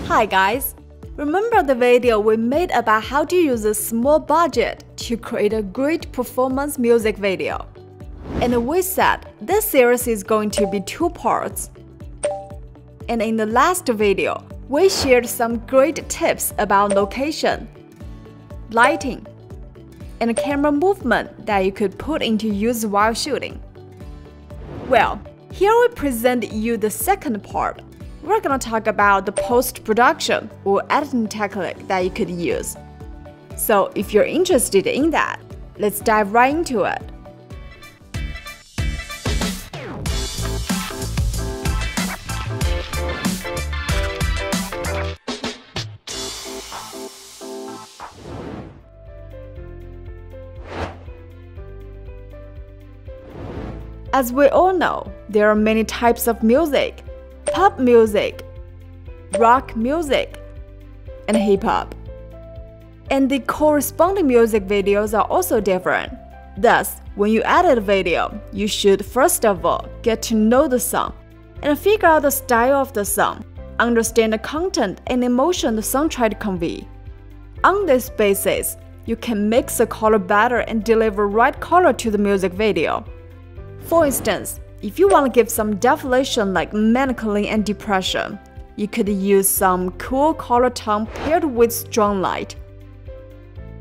Hi guys! Remember the video we made about how to use a small budget to create a great performance music video? And we said this series is going to be 2 parts. And in the last video, we shared some great tips about location, lighting, and camera movement that you could put into use while shooting. Well, here we present you the second part. We're gonna talk about the post-production or editing technique that you could use. So if you're interested in that, let's dive right into it. As we all know, there are many types of music: pop music, rock music, and hip-hop. And the corresponding music videos are also different. Thus, when you edit a video, you should first of all get to know the song and figure out the style of the song, understand the content and emotion the song tried to convey. On this basis, you can mix the color better and deliver right color to the music video. For instance, if you want to give some definition like melancholy and depression, you could use some cool color tone paired with strong light.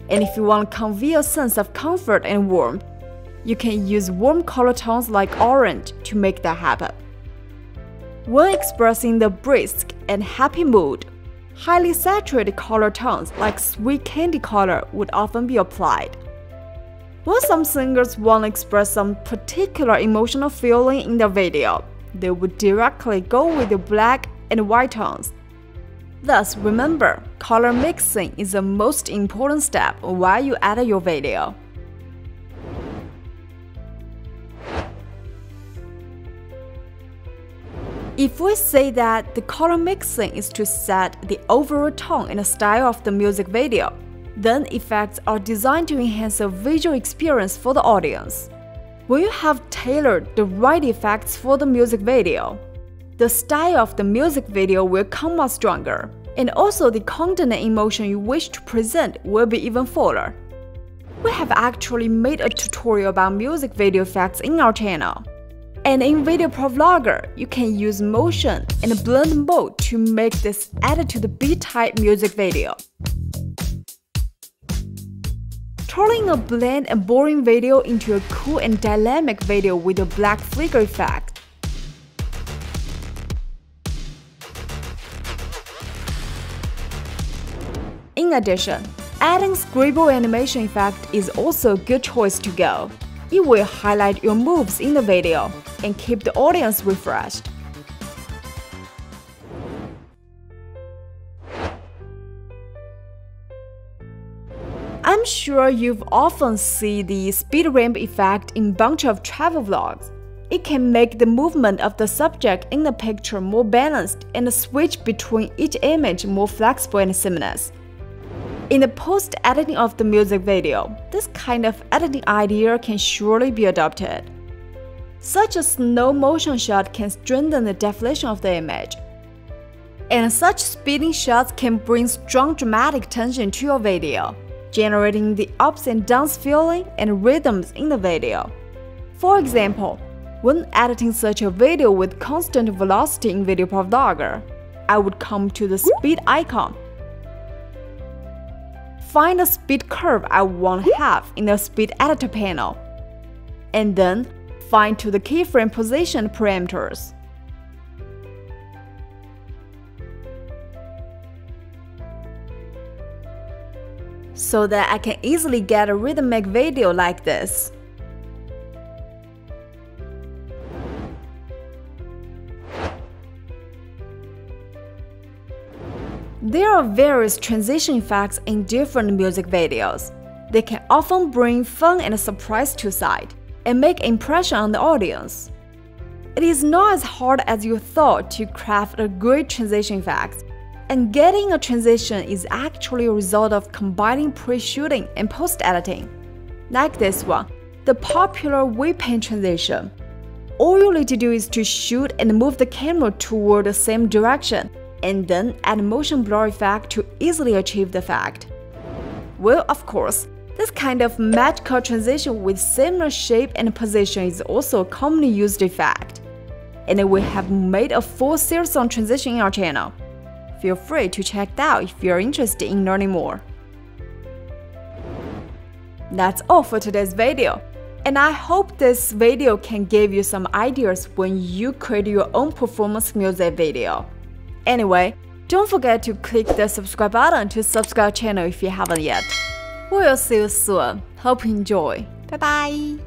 And if you want to convey a sense of comfort and warmth, you can use warm color tones like orange to make that happen. When expressing the brisk and happy mood, highly saturated color tones like sweet candy color would often be applied. When some singers want to express some particular emotional feeling in their video, they would directly go with the black and white tones. Thus, remember, color mixing is the most important step while you edit your video. If we say that the color mixing is to set the overall tone and style of the music video, then effects are designed to enhance the visual experience for the audience. When you have tailored the right effects for the music video, the style of the music video will come out stronger, and also the content and emotion you wish to present will be even fuller. We have actually made a tutorial about music video effects in our channel. And in VideoProc Vlogger, you can use motion and blend mode to make this edit to the beat-type music video. Turning a bland and boring video into a cool and dynamic video with a black flicker effect. In addition, adding scribble animation effect is also a good choice to go. It will highlight your moves in the video and keep the audience refreshed. I'm sure you've often seen the speed ramp effect in a bunch of travel vlogs. It can make the movement of the subject in the picture more balanced and the switch between each image more flexible and seamless. In the post-editing of the music video, this kind of editing idea can surely be adopted. Such a slow motion shot can strengthen the definition of the image. And such speeding shots can bring strong dramatic tension to your video, generating the ups and downs feeling and rhythms in the video. For example, when editing such a video with constant velocity in VideoProc Vlogger, I would come to the speed icon, find the speed curve I want to have in the speed editor panel, and then find to the keyframe position parameters. So that I can easily get a rhythmic video like this. There are various transition effects in different music videos. They can often bring fun and surprise to sight and make an impression on the audience. It is not as hard as you thought to craft a great transition effect. And getting a transition is actually a result of combining pre-shooting and post-editing. Like this one, the popular whip hand transition. All you need to do is to shoot and move the camera toward the same direction, and then add motion blur effect to easily achieve the effect. Well, of course, this kind of magical transition with similar shape and position is also a commonly used effect. And we have made a full series on transition in our channel. Feel free to check it out if you're interested in learning more. That's all for today's video, and I hope this video can give you some ideas when you create your own performance music video. Anyway, don't forget to click the subscribe button to subscribe channel if you haven't yet. We'll see you soon. Hope you enjoy. Bye bye.